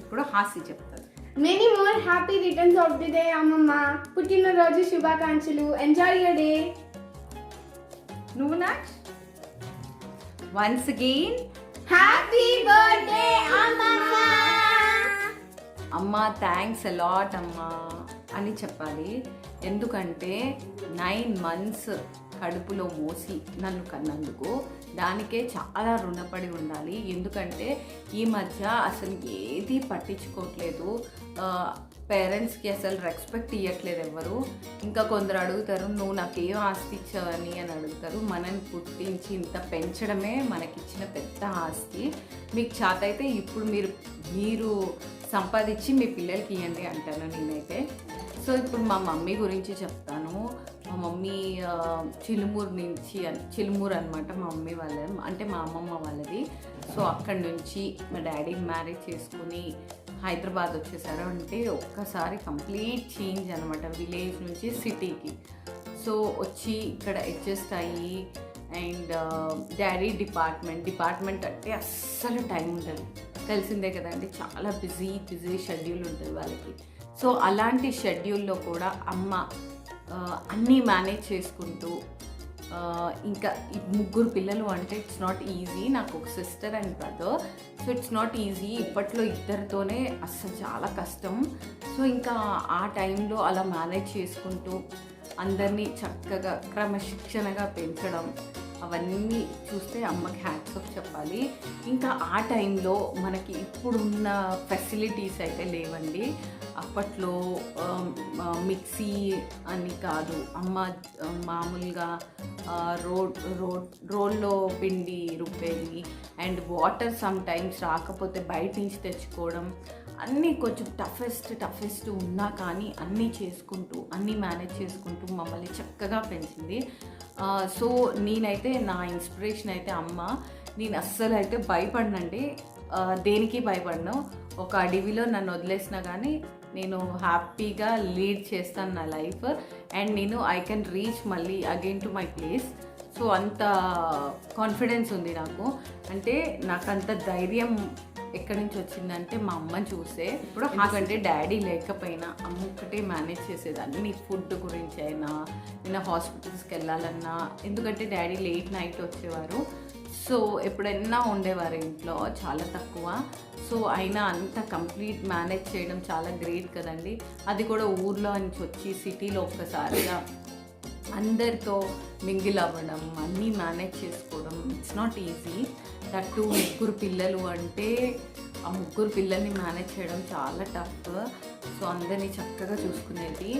ఇప్పుడు హాస్య చెప్తాను. Many more happy returns of the day, అమ్మమ్మ. పుట్టినరోజు శుభాకాంక్షలు. Enjoy your day. నువ్వు నా వన్స్ అగైన్ హ్యాపీ బర్త్డే అమ్మమ్మ. అమ్మా థ్యాంక్స్ అలాట్ అమ్మా అని చెప్పాలి. ఎందుకంటే 9 months కడుపులో మోసి నన్ను కన్నందుకు దానికే చాలా రుణపడి ఉండాలి. ఎందుకంటే ఈ మధ్య అసలు ఏది పట్టించుకోవట్లేదు, పేరెంట్స్కి అసలు రెస్పెక్ట్ ఇవ్వట్లేదు ఎవరు. ఇంకా కొందరు అడుగుతారు నువ్వు నాకేం ఆస్తి ఇచ్చావని అని అడుగుతారు. మనని పుట్టించి ఇంత పెంచడమే మనకిచ్చిన పెద్ద ఆస్తి. మీకు చేత అయితే ఇప్పుడు మీరు సంపాదించి మీ పిల్లలకి ఇవ్వండి అంటాను నేనైతే. సో ఇప్పుడు మా మమ్మీ గురించి చెప్తాను. మా మమ్మీ చిలుమూరు అనమాట మా మమ్మీ వాళ్ళది, అంటే మా అమ్మమ్మ వాళ్ళది. సో అక్కడి నుంచి మా డాడీ మ్యారేజ్ చేసుకుని హైదరాబాద్ వచ్చేసారు. అంటే ఒక్కసారి కంప్లీట్ చేంజ్ అనమాట, విలేజ్ నుంచి సిటీకి. సో వచ్చి ఇక్కడ అడ్జస్ట్ అయ్యి అండ్ డాడీ డిపార్ట్మెంట్ అంటే అస్సలు టైం ఉంటుంది, తెలిసిందే కదండి. చాలా బిజీ షెడ్యూల్ ఉంటుంది వాళ్ళకి. సో అలాంటి షెడ్యూల్లో కూడా అమ్మ అన్నీ మేనేజ్ చేసుకుంటూ, ఇంకా 3 పిల్లలు అంటే ఇట్స్ నాట్ ఈజీ. నాకు ఒక sister and brother. So it's not easy. ఇప్పట్లో ఇద్దరితోనే అస్సలు చాలా కష్టం. సో ఇంకా ఆ టైంలో అలా మేనేజ్ చేసుకుంటూ అందరినీ చక్కగా క్రమశిక్షణగా పెంచడం, అవన్నీ చూస్తే అమ్మకి హ్యాట్స్ ఆఫ్ చెప్పాలి. ఇంకా ఆ టైంలో మనకి ఇప్పుడున్న ఫెసిలిటీస్ అయితే లేవండి. అప్పట్లో మిక్సీ అని కాదు, అమ్మ మామూలుగా రోల్లో పిండి రుబ్బేది. అండ్ వాటర్ సమ్ టైమ్స్ రాకపోతే బయట నుంచి తెచ్చుకోవడం, అన్నీ కొంచెం టఫెస్ట్ ఉన్నా కానీ అన్నీ మేనేజ్ చేసుకుంటూ మమ్మల్ని చక్కగా పెంచింది. సో నేనైతే నా ఇన్స్పిరేషన్ అయితే అమ్మ. నేను అస్సలు అయితే భయపడినండి, దేనికి భయపడను. ఒక అడవిలో నన్ను వదిలేసినా కానీ నేను హ్యాపీగా లీడ్ చేస్తాను నా లైఫ్. అండ్ నేను ఐ కెన్ రీచ్ మళ్ళీ again to my place. So అంత కాన్ఫిడెన్స్ ఉంది నాకు. అంటే నాకు అంత ధైర్యం ఎక్కడి నుంచి వచ్చిందంటే మా అమ్మని చూసే. ఇప్పుడు ఎందుకంటే డాడీ లేకపోయినా అమ్మ ఒక్కటే మేనేజ్ చేసేది, అన్ని ఫుడ్ గురించి అయినా, నేను హాస్పిటల్స్కి వెళ్ళాలన్నా. ఎందుకంటే డాడీ లేట్ నైట్ వచ్చేవారు. సో ఎప్పుడైనా ఉండేవారు ఇంట్లో, చాలా తక్కువ. సో అయినా అంత కంప్లీట్ మేనేజ్ చేయడం చాలా గ్రేట్ కదండి. అది కూడా ఊర్లో నుంచి వచ్చి సిటీలో ఒక్కసారిగా అందరితో మింగిల్ అవ్వడం, అన్నీ మేనేజ్ చేసుకోవడం ఇట్స్ నాట్ ఈజీ. దట్టు 3 పిల్లలు అంటే ఆ 3 పిల్లల్ని మేనేజ్ చేయడం చాలా టఫ్. సో అందరినీ చక్కగా చూసుకునేది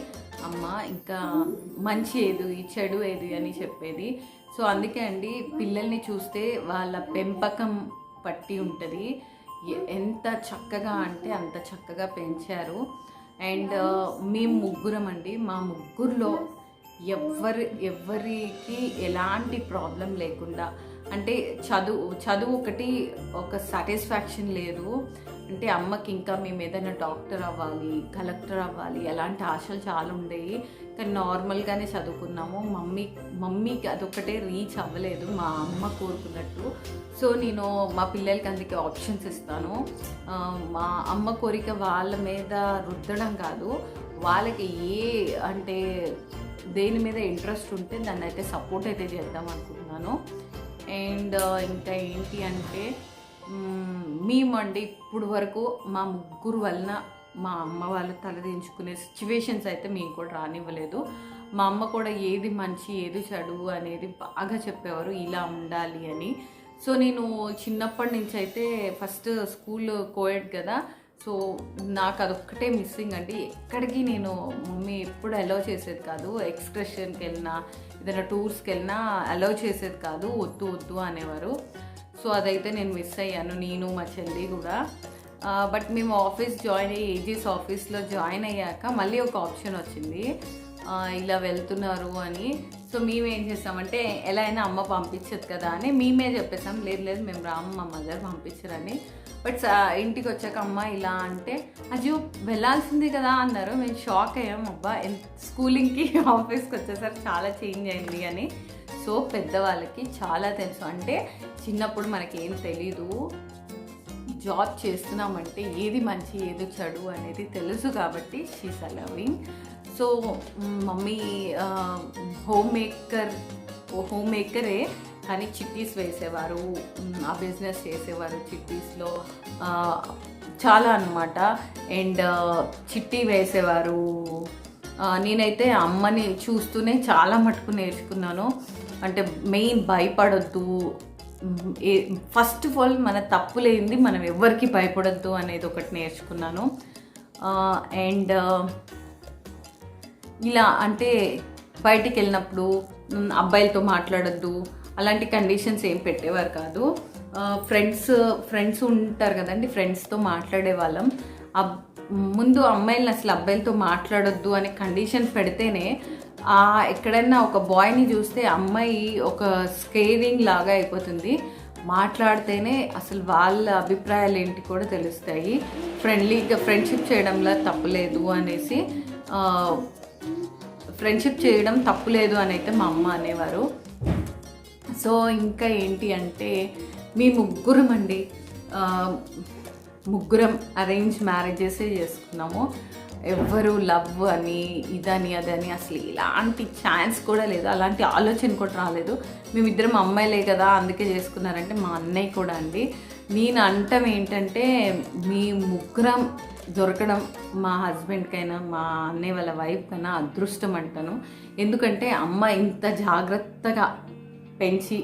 అమ్మ. ఇంకా మంచి ఏది చెడు ఏది అని చెప్పేది. సో అందుకే అండి పిల్లల్ని చూస్తే వాళ్ళ పెంపకం పట్టి ఉంటుంది. ఎంత చక్కగా అంటే అంత చక్కగా పెంచారు. అండ్ మేము 3 అండి. మా 3లో ఎవరికి ఎలాంటి ప్రాబ్లం లేకుండా, అంటే చదువు ఒక సాటిస్ఫాక్షన్ లేదు. అంటే అమ్మకి ఇంకా మేము ఏదైనా డాక్టర్ అవ్వాలి, కలెక్టర్ అవ్వాలి, అలాంటి ఆశలు చాలా ఉండేవి. కానీ నార్మల్గానే చదువుకున్నాము. మమ్మీకి అదొకటే రీచ్ అవ్వలేదు మా అమ్మ కోరుకున్నట్టు. సో నేను మా పిల్లలకి అందుకే ఆప్షన్స్ ఇస్తాను. మా అమ్మ కోరిక వాళ్ళ మీద రుద్దడం కాదు, వాళ్ళకి అంటే దేని మీద ఇంట్రెస్ట్ ఉంటే దాన్ని అయితే సపోర్ట్ అయితే చేద్దాం అనుకుంటున్నాను. అండ్ ఇంకా ఏంటి అంటే మేమండి ఇప్పుడు వరకు మా 3 వలన మా అమ్మ వాళ్ళు తలదించుకునే సిచ్యువేషన్స్ అయితే మేము కూడా రానివ్వలేదు. మా అమ్మ కూడా ఏది మంచి ఏది చెడు అనేది బాగా చెప్పేవారు, ఇలా ఉండాలి అని. సో నేను చిన్నప్పటి నుంచి అయితే ఫస్ట్ స్కూల్ కోయడ్ కదా. సో నాకు అదొక్కటే మిస్సింగ్ అండి. ఎక్కడికి నేను మమ్మీ ఎప్పుడు అలౌ చేసేది కాదు. ఎక్స్కర్షన్కి వెళ్ళినా, ఏదైనా టూర్స్కి వెళ్ళినా అలౌ చేసేది కాదు, వద్దు అనేవారు. సో అదైతే నేను మిస్ అయ్యాను, నేను మా చెల్లి కూడా. బట్ మేము ఆఫీస్ జాయిన్ అయ్యి ఏజీస్ ఆఫీస్లో జాయిన్ అయ్యాక మళ్ళీ ఒక ఆప్షన్ వచ్చింది, ఇలా వెళ్తున్నారు అని. సో మేమేం చేస్తామంటే ఎలా అయినా అమ్మ పంపించదు కదా అని మేమే చెప్పేసాం, లేదు మేము రాము, మా మదర్ పంపించరని. బట్ ఇంటికి వచ్చాక అమ్మ ఇలా అంటే అజు వెళ్ళాల్సింది కదా అన్నారు. మేము షాక్ అయ్యాం, అబ్బా స్కూలింగ్కి ఆఫీస్కి వచ్చేసరికి చాలా చేంజ్ అయింది అని. సో పెద్దవాళ్ళకి చాలా తెలుసు. అంటే చిన్నప్పుడు మనకేం తెలీదు, జాబ్ చేస్తున్నామంటే ఏది మంచి ఏది చెడు అనేది తెలుసు కాబట్టి she's a loving. So mummy home మేకరే, కానీ చిట్టీస్ వేసేవారు, ఆ బిజినెస్ చేసేవారు చిట్టీస్లో చాలా అన్నమాట. అండ్ చిట్టి వేసేవారు. నేనైతే అమ్మని చూస్తూనే చాలా మటుకు నేర్చుకున్నాను. అంటే మెయిన్ భయపడొద్దు, ఫస్ట్ ఆఫ్ ఆల్ మన తప్పు లేనిది మనం ఎవరికి భయపడొద్దు అనేది ఒకటి నేర్చుకున్నాను. అండ్ ఇలా అంటే బయటికి వెళ్ళినప్పుడు అబ్బాయిలతో మాట్లాడొద్దు అలాంటి కండిషన్స్ ఏం పెట్టేవారు కాదు. ఫ్రెండ్స్ ఉంటారు కదండి, ఫ్రెండ్స్తో మాట్లాడే వాళ్ళం. ముందు అమ్మాయిలను అసలు అబ్బాయిలతో మాట్లాడొద్దు అనే కండిషన్ పెడితేనే ఎక్కడైనా ఒక బాయ్ని చూస్తే అమ్మాయి ఒక స్కేరింగ్ లాగా అయిపోతుంది. మాట్లాడితేనే అసలు వాళ్ళ అభిప్రాయాలు ఏంటి కూడా తెలుస్తాయి. ఫ్రెండ్లీగా ఫ్రెండ్షిప్ చేయడంలో తప్పులేదు అనేసి, ఫ్రెండ్షిప్ చేయడం తప్పులేదు అని అయితే మా అమ్మ అనేవారు. సో ఇంకా ఏంటి అంటే మీ ముగ్గురం అరేంజ్ మ్యారేజెసే చేసుకున్నాము. ఎవ్వరు లవ్ అని ఇదని అదని అసలు ఇలాంటి ఛాన్స్ కూడా లేదు, అలాంటి ఆలోచన కూడా రాలేదు. మేమిద్దరం అమ్మాయిలే కదా అందుకే చేసుకున్నారంటే మా అన్నయ్య కూడా అండి. నేను అంటం ఏంటంటే మీ ముగ్గురం దొరకడం మా హస్బెండ్కైనా మా అన్నయ్య వాళ్ళ వైఫ్కైనా అదృష్టం అంటాను. ఎందుకంటే అమ్మ ఇంత జాగ్రత్తగా పెంచి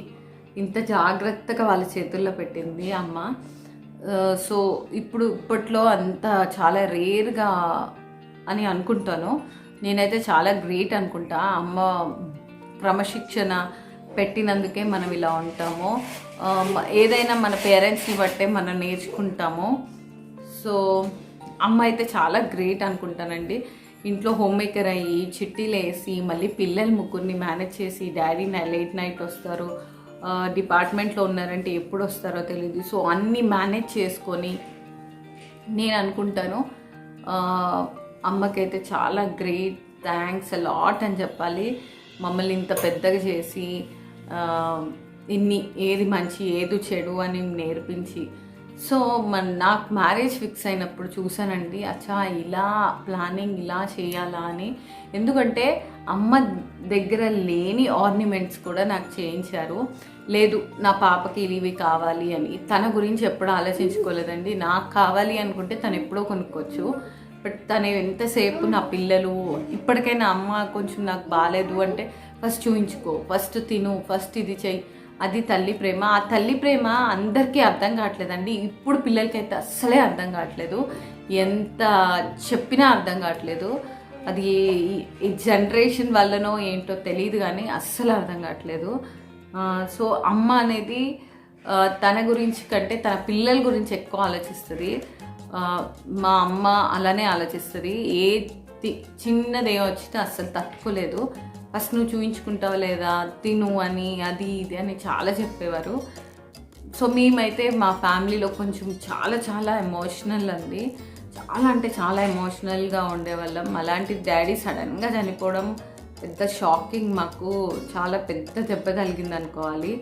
ఇంత జాగ్రత్తగా వాళ్ళ చేతుల్లో పెట్టింది అమ్మ. సో ఇప్పట్లో అంత చాలా రేర్గా అని అనుకుంటాను. నేనైతే చాలా గ్రేట్ అనుకుంటా. అమ్మ క్రమశిక్షణ పెట్టినందుకే మనం ఇలా ఉంటాము. ఏదైనా మన పేరెంట్స్ని బట్టే మనం నేర్చుకుంటాము. సో అమ్మ అయితే చాలా గ్రేట్ అనుకుంటానండి. ఇంట్లో హోమ్ మేకర్ అయ్యి చిట్టీలు వేసి మళ్ళీ పిల్లలు ముగ్గురిని మేనేజ్ చేసి, డాడీ లేట్ నైట్ వస్తారు, డిపార్ట్మెంట్లో ఉన్నారంటే ఎప్పుడు వస్తారో తెలియదు. సో అన్నీ మేనేజ్ చేసుకొని నేను అనుకుంటాను అమ్మకైతే చాలా గ్రేట్, థ్యాంక్స్ అలాట్ అని చెప్పాలి. మమ్మల్ని ఇంత పెద్దగా చేసి ఏది మంచి ఏది చెడు అని నేర్పించి. సో నాకు మ్యారేజ్ ఫిక్స్ అయినప్పుడు చూసానండి, అచ్చా ఇలా ప్లానింగ్ ఇలా చేయాలా అని. ఎందుకంటే అమ్మ దగ్గర లేని ఆర్నమెంట్స్ కూడా నాకు చేయించారు. లేదు నా పాపకి ఇవి కావాలి అని తన గురించి ఎప్పుడూ ఆలోచించుకోలేదండి. నాకు కావాలి అనుకుంటే తను ఎప్పుడో కొనుక్కోవచ్చు. బట్ తను ఎంతసేపు నా పిల్లలు ఇప్పటికైనా అమ్మ కొంచెం నాకు బాగాలేదు అంటే ఫస్ట్ చూయించుకో, ఫస్ట్ తిను, ఫస్ట్ ఇది చెయ్యి, అది తల్లి ప్రేమ. ఆ తల్లి ప్రేమ అందరికీ అర్థం కావట్లేదండి. ఇప్పుడు పిల్లలకైతే అస్సలే అర్థం కావట్లేదు, ఎంత చెప్పినా అర్థం కావట్లేదు. అది ఈ జనరేషన్ వల్లనో ఏంటో తెలియదు కానీ అస్సలు అర్థం కావట్లేదు. సో అమ్మ అనేది తన గురించి కంటే తన పిల్లల గురించి ఎక్కువ ఆలోచిస్తుంది. మా అమ్మ అలానే ఆలోచిస్తుంది. చిన్నదే వచ్చినా అస్సలు తట్టుకోలేదు. ఫస్ట్ నువ్వు చూయించుకుంటావు లేదా, తిను అని, అది ఇది అని చాలా చెప్పేవారు. సో మేమైతే మా ఫ్యామిలీలో కొంచెం చాలా చాలా ఎమోషనల్ అండి, చాలా అంటే చాలా ఎమోషనల్గా ఉండేవాళ్ళం. అలాంటి డాడీ సడన్గా చనిపోవడం పెద్ద షాకింగ్, మాకు చాలా పెద్ద దెబ్బ కలిగింది అనుకోవాలి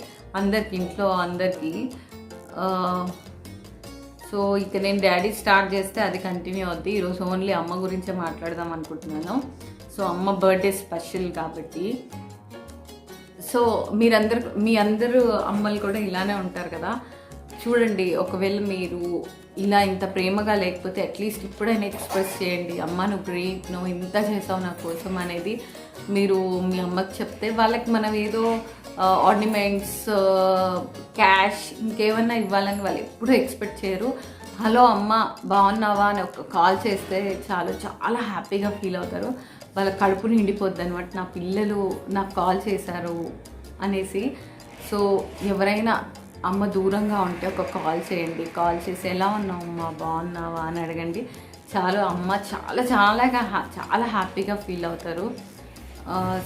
అందరికి, ఇంట్లో అందరికీ. సో ఇక నేను డాడీ స్టార్ట్ చేస్తే అది కంటిన్యూ అవుద్ది. ఈరోజు ఓన్లీ అమ్మ గురించే మాట్లాడదాం అనుకుంటున్నాను. సో అమ్మ బర్త్డే స్పెషల్ కాబట్టి. సో మీ అందరూ అమ్మలు కూడా ఇలానే ఉంటారు కదా. చూడండి, ఒకవేళ మీరు ఇలా ఇంత ప్రేమగా లేకపోతే అట్లీస్ట్ ఇప్పుడైనా ఎక్స్ప్రెస్ చేయండి, అమ్మ నువ్వు గ్రేట్, నువ్వు ఇంత చేసావు నా కోసం అనేది మీరు మీ అమ్మకి చెప్తే వాళ్ళకి మనం ఏదో ఆర్నమెంట్స్, క్యాష్ ఇంకేమన్నా ఇవ్వాలని వాళ్ళు ఎప్పుడూ ఎక్స్పెక్ట్ చేయరు. హలో అమ్మ బాగున్నావా అని ఒక కాల్ చేస్తే చాలు, చాలా హ్యాపీగా ఫీల్ అవుతారు. వాళ్ళ కడుపు నిండిపోద్ది అనమాట, నా పిల్లలు నాకు కాల్ చేశారు అనేసి. సో ఎవరైనా అమ్మ దూరంగా ఉంటే ఒక కాల్ చేయండి, కాల్ చేసి ఎలా ఉన్నావు అమ్మ బాగున్నావా అని అడగండి. చాలు, అమ్మ చాలా చాలా చాలా హ్యాపీగా ఫీల్ అవుతారు.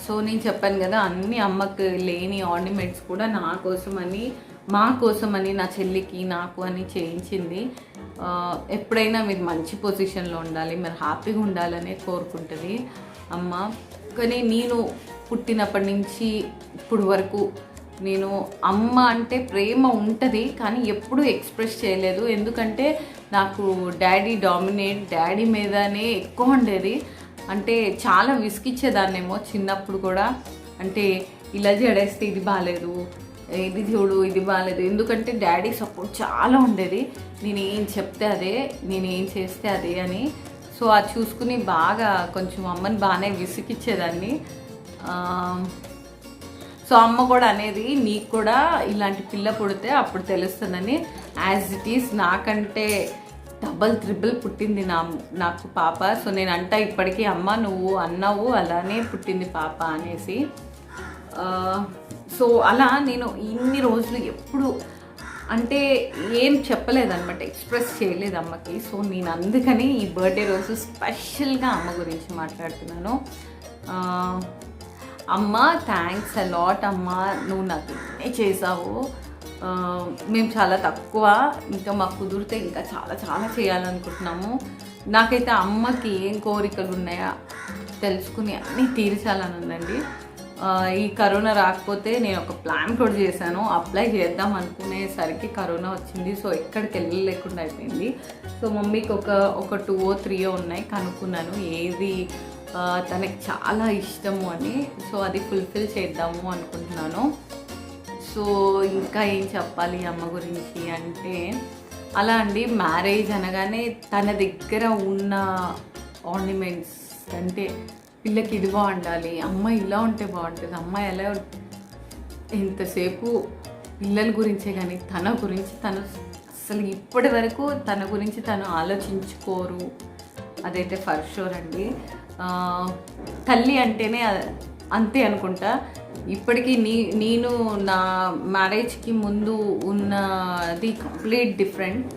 సో నేను చెప్పాను కదా, అన్ని అమ్మకు లేని ఆర్నమెంట్స్ కూడా నా కోసమని, మా కోసమని, నా చెల్లికి నాకు అని చేయించింది. ఎప్పుడైనా మీరు మంచి పొజిషన్లో ఉండాలి, మీరు హ్యాపీగా ఉండాలనే కోరుకుంటుంది అమ్మ. కానీ నేను పుట్టినప్పటి నుంచి ఇప్పుడు వరకు నేను అమ్మ అంటే ప్రేమ ఉంటుంది కానీ ఎప్పుడూ ఎక్స్ప్రెస్ చేయలేదు. ఎందుకంటే నాకు డాడీ మీదనే ఎక్కువ ఉండేది. అంటే చాలా విసిగిచ్చేదాన్నేమో చిన్నప్పుడు కూడా. అంటే ఇలా జడేస్తే ఇది బాగాలేదు, ఇది చూడు ఇది బాగాలేదు. ఎందుకంటే డాడీ సపోర్ట్ చాలా ఉండేది. నేను ఏం చెప్తే అదే, నేను ఏం చేస్తే అదే అని. సో అది చూసుకుని బాగా కొంచెం అమ్మని బాగానే విసిగిచ్చేదాన్ని. సో అమ్మ కూడా అనేది నీకు కూడా ఇలాంటి పిల్ల పుడితే అప్పుడు తెలుస్తుందని. యాజ్ ఇట్ ఈస్ నాకంటే డబల్ పుట్టింది నాకు పాప. సో నేను అంటా ఇప్పటికీ అమ్మ నువ్వు అన్నావు అలానే పుట్టింది పాప అనేసి. సో అలా నేను ఇన్ని రోజులు ఎప్పుడు అంటే ఏం చెప్పలేదన్నమాట, ఎక్స్ప్రెస్ చేయలేదు అమ్మకి. సో నేను అందుకని ఈ బర్త్డే రోజు స్పెషల్గా అమ్మ గురించి మాట్లాడుతున్నాను. అమ్మ థ్యాంక్స్ అలాట్ అమ్మ, నువ్వు నాకు ఇన్నే చేసావు. మేము చాలా తక్కువ, ఇంకా మాకు కుదిరితే ఇంకా చాలా చాలా చేయాలనుకుంటున్నాము. నాకైతే అమ్మకి ఏం కోరికలు ఉన్నాయో తెలుసుకుని అన్నీ తీర్చాలని ఉందండి. ఈ కరోనా రాకపోతే నేను ఒక ప్లాన్ కూడా చేశాను, అప్లై చేద్దాం అనుకునేసరికి కరోనా వచ్చింది. సో ఎక్కడికి వెళ్ళలేకుండా అయిపోయింది. సో మమ్మీకి ఒక 2 or 3 ఉన్నాయి, కనుక్కున్నాను ఏది తనకి చాలా ఇష్టము అని. సో అది ఫుల్ఫిల్ చేద్దాము అనుకుంటున్నాను. సో ఇంకా ఏం చెప్పాలి అమ్మ గురించి అంటే అలా అండి, మ్యారేజ్ అనగానే తన దగ్గర ఉన్న ఆర్నమెంట్స్ అంటే పిల్లకి ఇది బాగుండాలి, అమ్మ ఇలా ఉంటే బాగుంటుంది, అమ్మ ఎలా ఎంతసేపు పిల్లల గురించే కానీ తన గురించి తను అసలు ఇప్పటి వరకు తన గురించి తను ఆలోచించుకోరు. అదైతే ఫర్ షూర్ అండి. తల్లి అంటేనే అంతే అనుకుంటా. ఇప్పటికీ నేను నా మ్యారేజ్కి ముందు ఉన్నది కంప్లీట్ డిఫరెంట్,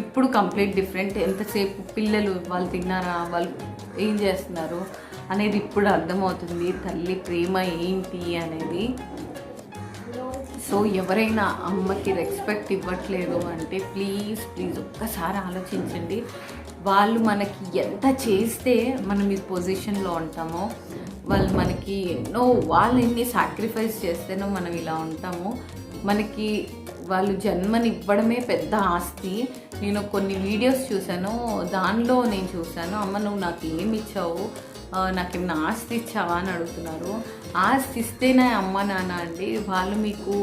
ఇప్పుడు కంప్లీట్ డిఫరెంట్. ఎంతసేపు పిల్లలు వాళ్ళు తిన్నారా, వాళ్ళు ఏం చేస్తున్నారు అనేది ఇప్పుడు అర్థమవుతుంది తల్లి ప్రేమ ఏంటి అనేది. సో ఎవరైనా అమ్మకి రెస్పెక్ట్ ఇవ్వట్లేదు అంటే ప్లీజ్ ఒక్కసారి ఆలోచించండి. వాళ్ళు మనకి ఎంత చేస్తే మనం ఈ పొజిషన్లో ఉంటామో, వాళ్ళు మనకి వాళ్ళు ఎన్ని సాక్రిఫైస్ చేస్తేనో మనం ఇలా ఉంటాము. మనకి వాళ్ళు జన్మనివ్వడమే పెద్ద ఆస్తి. నేను కొన్ని వీడియోస్ చూశాను, దానిలో నేను చూశాను అమ్మ నువ్వు నాకు ఏమి ఇచ్చావు, నాకేమైనా ఆస్తి ఇచ్చావా అని అడుగుతున్నారు. ఆస్తి ఇస్తేనే అమ్మ నాన్న అండి, వాళ్ళు మీకు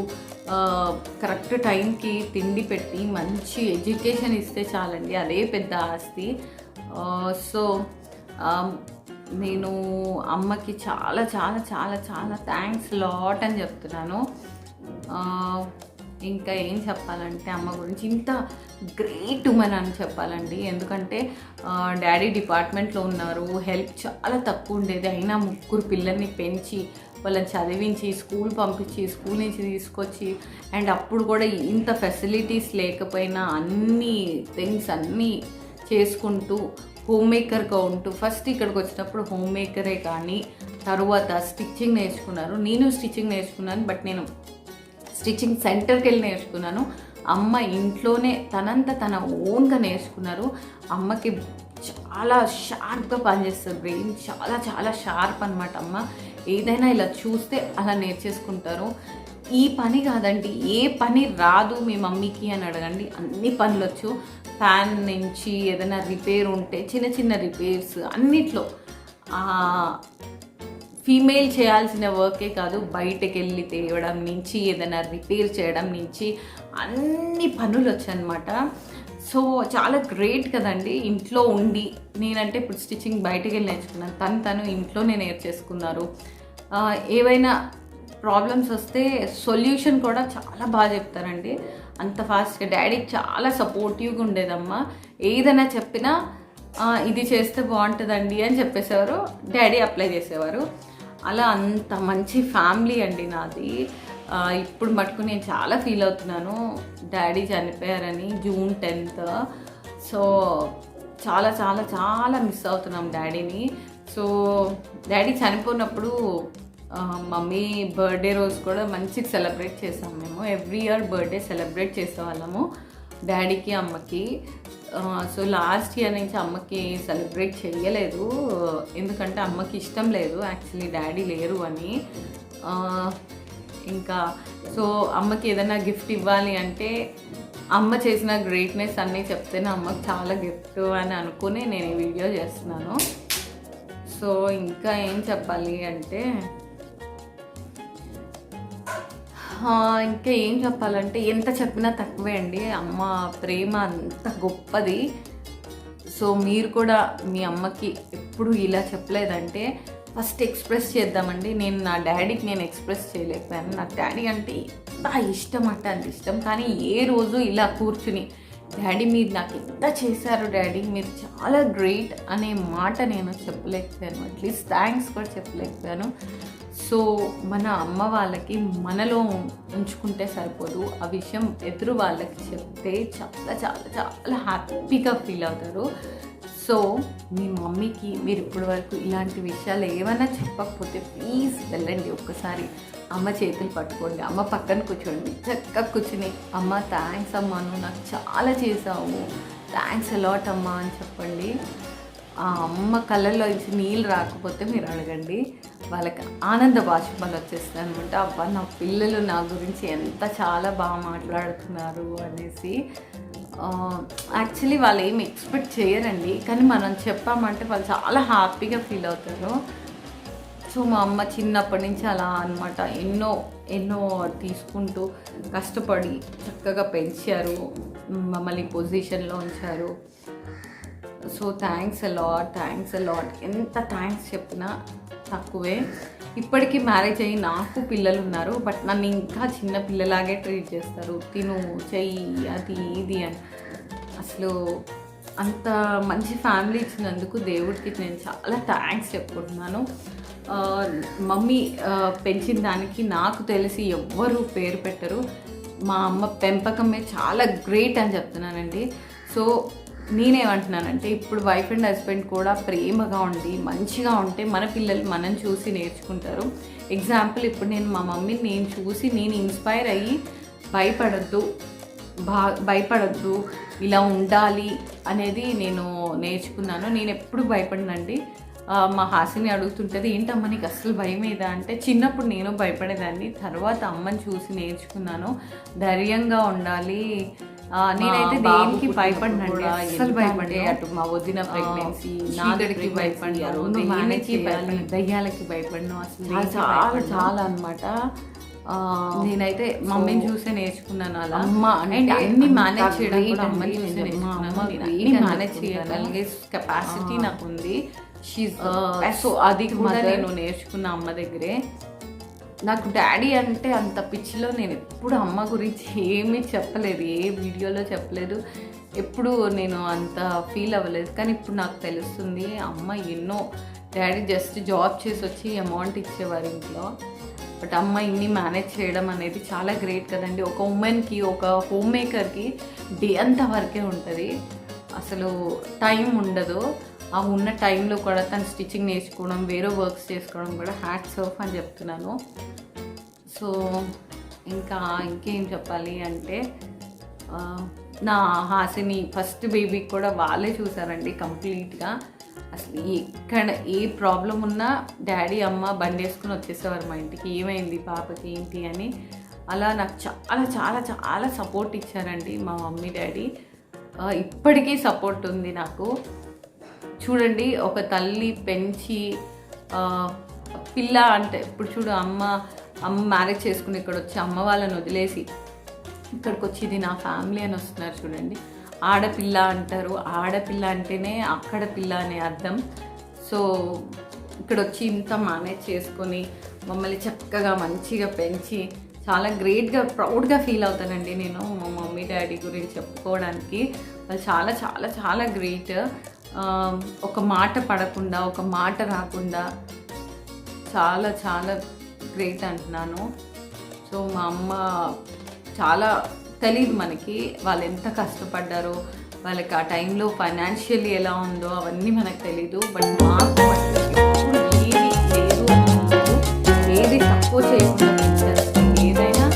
కరెక్ట్ టైంకి తిండి పెట్టి మంచి ఎడ్యుకేషన్ ఇస్తే చాలండి, అదే పెద్ద ఆస్తి. సో నేను అమ్మకి చాలా చాలా చాలా చాలా థ్యాంక్స్ లాట్ అని చెప్తున్నాను. ఇంకా ఏం చెప్పాలంటే అమ్మ గురించి ఇంత గ్రేట్ ఉమెన్ అని చెప్పాలండి. ఎందుకంటే డాడీ డిపార్ట్మెంట్లో ఉన్నారు, హెల్ప్ చాలా తక్కువ ఉండేది, అయినా 3 పిల్లల్ని పెంచి వాళ్ళని చదివించి స్కూల్ పంపించి స్కూల్ నుంచి తీసుకొచ్చి, అండ్ అప్పుడు కూడా ఇంత ఫెసిలిటీస్ లేకపోయినా అన్ని థింగ్స్ అన్నీ చేసుకుంటూ హోమ్ మేకర్గా ఉంటూ, ఫస్ట్ ఇక్కడికి వచ్చినప్పుడు హోమ్ మేకరే కానీ తర్వాత స్టిచ్చింగ్ నేర్చుకున్నారు. నేను స్టిచ్చింగ్ నేర్చుకున్నాను, బట్ నేను స్టిచ్చింగ్ సెంటర్కి వెళ్ళి నేర్చుకున్నాను. అమ్మ ఇంట్లోనే తనంతా తన ఓన్గా నేర్చుకున్నారు. అమ్మకి చాలా షార్ప్గా పనిచేస్తారు, బ్రెయిన్ చాలా చాలా షార్ప్ అనమాట. అమ్మ ఏదైనా ఇలా చూస్తే అలా నేర్చేసుకుంటారు. ఈ పని కాదండి, ఏ పని రాదు మీ మమ్మీకి అని అడగండి, అన్ని పనులు వచ్చు. ఫ్యాన్ నుంచి ఏదైనా రిపేర్ ఉంటే చిన్న చిన్న రిపేర్స్ అన్నిట్లో ఫీమేల్ చేయాల్సిన వర్కే కాదు, బయటకు వెళ్ళి తేవడం నుంచి ఏదైనా రిపేర్ చేయడం నుంచి అన్ని పనులు వచ్చాయన్నమాట. సో చాలా గ్రేట్ కదండి ఇంట్లో ఉండి. నేనంటే ఇప్పుడు స్టిచ్చింగ్ బయటకు వెళ్ళి నేర్చుకున్నాను, తను ఇంట్లోనే నేర్చేసుకున్నారు. ఏవైనా ప్రాబ్లమ్స్ వస్తే సొల్యూషన్ కూడా చాలా బాగా చెప్తారండి, అంత ఫాస్ట్గా. డాడీకి చాలా సపోర్టివ్గా ఉండేదమ్మా, ఏదైనా చెప్పినా ఇది చేస్తే బాగుంటుందండి అని చెప్పేసేవారు, డాడీ అప్లై చేసేవారు. అలా అంత మంచి ఫ్యామిలీ అండి నాది. ఇప్పుడు మటుకు నేను చాలా ఫీల్ అవుతున్నాను డాడీ చనిపోయారని, June 10th. సో చాలా చాలా చాలా మిస్ అవుతున్నాం డాడీని. సో డాడీ చనిపోయినప్పుడు మమ్మీ బర్త్డే రోజు కూడా మంచిగా సెలబ్రేట్ చేసాం మేము. ఎవ్రీ ఇయర్ బర్త్డే సెలబ్రేట్ చేసేవాళ్ళము డాడీకి అమ్మకి. సో లాస్ట్ ఇయర్ నుంచి అమ్మకి సెలబ్రేట్ చేయలేదు, ఎందుకంటే అమ్మకి ఇష్టం లేదు యాక్చువల్లీ డాడీ లేరు అని. ఇంకా సో అమ్మకి ఏదైనా గిఫ్ట్ ఇవ్వాలి అంటే అమ్మ చేసిన గ్రేట్నెస్ అన్నీ చెప్తేనే అమ్మకి చాలా గిఫ్ట్ అని అనుకుని నేను ఈ వీడియో చేస్తున్నాను. సో ఇంకా ఏం చెప్పాలి అంటే ఇంకా ఏం చెప్పాలంటే ఎంత చెప్పినా తక్కువే అండి. అమ్మ ప్రేమ అంత గొప్పది. సో మీరు కూడా మీ అమ్మకి ఎప్పుడు ఇలా చెప్పలేదంటే ఫస్ట్ ఎక్స్ప్రెస్ చేద్దామండి. నేను నా డాడీకి నేను ఎక్స్ప్రెస్ చేయలేకపోయాను. నాకు డాడీ అంటే ఎంత ఇష్టం అంటే అంత ఇష్టం. కానీ ఏ రోజు ఇలా కూర్చుని డాడీ మీరు నాకు ఎంత చేశారు డాడీ, మీరు చాలా గ్రేట్ అనే మాట నేను చెప్పలేకపోయాను. అట్లీస్ట్ థ్యాంక్స్ కూడా చెప్పలేకపోయాను. సో మన అమ్మ వాళ్ళకి మనలో ఉంచుకుంటే సరిపోదు, ఆ విషయం ఎదురు వాళ్ళకి చెప్తే చాలా చాలా చాలా హ్యాపీగా ఫీల్ అవుతారు. సో మీ మమ్మీకి మీరు ఇప్పటి వరకు ఇలాంటి విషయాలు ఏమైనా చెప్పకపోతే ప్లీజ్ వెళ్ళండి, ఒక్కసారి అమ్మ చేతులు పట్టుకోండి, అమ్మ పక్కన కూర్చోండి, చక్కగా కూర్చుని అమ్మ థ్యాంక్స్ అమ్మ, నువ్వు నాకు చాలా చేసావు, థ్యాంక్స్ అలాట్ అమ్మ అని చెప్పండి. ఆ అమ్మ కళ్ళల్లో నుంచి నీళ్ళు రాకపోతే మీరు అడగండి, వాళ్ళకి ఆనంద బాష్పాలు వచ్చేస్తాయి అనమాట. అబ్బా నా పిల్లలు నా గురించి ఎంత చాలా బాగా మాట్లాడుతున్నారు అనేసి. యాక్చువల్లీ వాళ్ళు ఏమి ఎక్స్పెక్ట్ చేయరండి, కానీ మనం చెప్పామంటే వాళ్ళు చాలా హ్యాపీగా ఫీల్ అవుతారు. సో మా అమ్మ చిన్నప్పటి నుంచి అలా అనమాట, ఎన్నో ఎన్నో తీసుకుంటూ కష్టపడి చక్కగా పెంచారు, మమ్మల్ని పొజిషన్లో ఉంచారు. So thanks a lot. ఎంత థ్యాంక్స్ చెప్పినా తక్కువే. ఇప్పటికీ మ్యారేజ్ అయ్యి నాకు పిల్లలు ఉన్నారు, బట్ నన్ను ఇంకా చిన్న పిల్లలాగే ట్రీట్ చేస్తారు. తిను, చెయ్యి, అది ఇది అని. అసలు అంత మంచి ఫ్యామిలీ ఇచ్చినందుకు దేవుడికి నేను చాలా థ్యాంక్స్ చెప్పుకుంటున్నాను. మమ్మీ పెంచిన దానికి నాకు తెలిసి ఎవ్వరూ పేరు పెట్టరు. మా అమ్మ పెంపకమే చాలా గ్రేట్ అని చెప్తున్నానండి. సో నేనేమంటున్నానంటే ఇప్పుడు వైఫ్ అండ్ హస్బెండ్ కూడా ప్రేమగా ఉండి మంచిగా ఉంటే మన పిల్లలు మనం చూసి నేర్చుకుంటారు. ఎగ్జాంపుల్ ఇప్పుడు నేను మా మమ్మీని నేను చూసి నేను ఇన్స్పైర్ అయ్యి భయపడద్దు ఇలా ఉండాలి అనేది నేను నేర్చుకున్నాను. నేను ఎప్పుడు భయపడినండి. మా హాసిని అడుగుతుంటుంది ఏంటమ్మ నీకు అస్సలు భయం ఏదా అంటే, చిన్నప్పుడు నేను భయపడేదాన్ని, తర్వాత అమ్మని చూసి నేర్చుకున్నాను ధైర్యంగా ఉండాలి. నేనైతే దేనికి భయపడినండి, అస్సలు భయపడే. అటు మా వదిన ప్రెగ్నెన్సీ, నాగడికి భయపడ్డాను, దయ్యాలకి భయపడినా, అసలు చాలా చాలా అనమాట. నేనైతే మమ్మీని చూసే నేర్చుకున్నాను అలా. అమ్మ అంటే అన్ని మేనేజ్ చేయడం కూడా అమ్మని చూసి నేర్చుకున్నాను. అన్ని మేనేజ్ చేయగలిగే కెపాసిటీ నాకు ఉంది. సో అది కూడా నేను నేర్చుకున్న అమ్మ దగ్గరే. నాకు డాడీ అంటే అంత పిచ్చిలో నేను ఎప్పుడు అమ్మ గురించి ఏమీ చెప్పలేదు, ఏ వీడియోలో చెప్పలేదు, ఎప్పుడు నేను అంత ఫీల్ అవ్వలేదు. కానీ ఇప్పుడు నాకు తెలుస్తుంది అమ్మ ఎన్నో, డాడీ జస్ట్ జాబ్ చేసి వచ్చి అమౌంట్ ఇచ్చేవారు ఇంట్లో, బట్ అమ్మ ఇన్ని మేనేజ్ చేయడం అనేది చాలా గ్రేట్ కదండి. ఒక ఉమెన్కి, ఒక హోమ్ మేకర్కి డే అంతా వరకే ఉంటుంది, అసలు టైం ఉండదు. ఆ ఉన్న టైంలో కూడా తను స్టిచ్చింగ్ నేర్చుకోవడం, వేరే వర్క్స్ చేసుకోవడం కూడా హ్యాట్స్ ఆఫ్ అని చెప్తున్నాను. సో ఇంకేం చెప్పాలి అంటే నా హాసిని ఫస్ట్ బేబీకి కూడా వాళ్ళే చూసారండి కంప్లీట్గా. అసలు ఎక్కడ ఏ ప్రాబ్లం ఉన్నా డాడీ అమ్మ బండి వేసుకుని వచ్చేసేవారు మా ఇంటికి, ఏమైంది పాపకి ఏంటి అని. అలా నాకు చాలా చాలా చాలా సపోర్ట్ ఇచ్చారండి మా మమ్మీ డాడీ. ఇప్పటికీ సపోర్ట్ ఉంది నాకు. చూడండి ఒక తల్లి పెంచి పిల్ల అంటే ఇప్పుడు చూడు అమ్మ మ్యారేజ్ చేసుకుని ఇక్కడ వచ్చి అమ్మ వాళ్ళని వదిలేసి ఇక్కడికి వచ్చి ఇది నా ఫ్యామిలీ అని వస్తున్నారు చూడండి. ఆడపిల్ల అంటారు, ఆడపిల్ల అంటేనే అక్కడ పిల్ల అనే అర్థం. సో ఇక్కడ వచ్చి ఇంత మేనేజ్ చేసుకొని మమ్మల్ని చక్కగా మంచిగా పెంచి చాలా గ్రేట్గా ప్రౌడ్గా ఫీల్ అవుతానండి నేను మా మమ్మీ డాడీ గురించి చెప్పుకోవడానికి. వాళ్ళు చాలా చాలా చాలా గ్రేట్. ఒక మాట పడకుండా, ఒక మాట రాకుండా చాలా చాలా గ్రేట్ అంటున్నాను. సో మా అమ్మ చాలా తెలియదు మనకి వాళ్ళు ఎంత కష్టపడ్డారో, వాళ్ళకి ఆ టైంలో ఫైనాన్షియల్లీ ఎలా ఉందో అవన్నీ మనకు తెలీదు. బట్ మాకు ఏది లేదు, ఏది తక్కువ చేయకుండా పెంచారు. ఏదైనా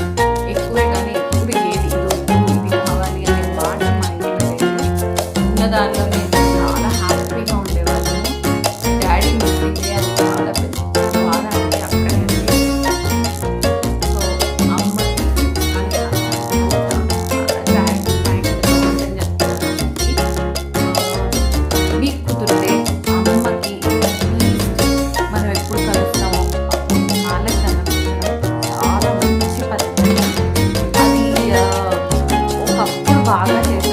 ఎక్కువే కానీ ఎప్పుడు ఏది ఇది కావాలి అనే మాట మా ఇంట్లో లేదు. ఉన్న దాంట్లో చాలా హ్యాపీగా ఉండేవాళ్ళము. డాడీ మిస్సింగ్ అది చాలా పెద్ద బాధ అంటే అక్కడే. సో బాగా చేశారు.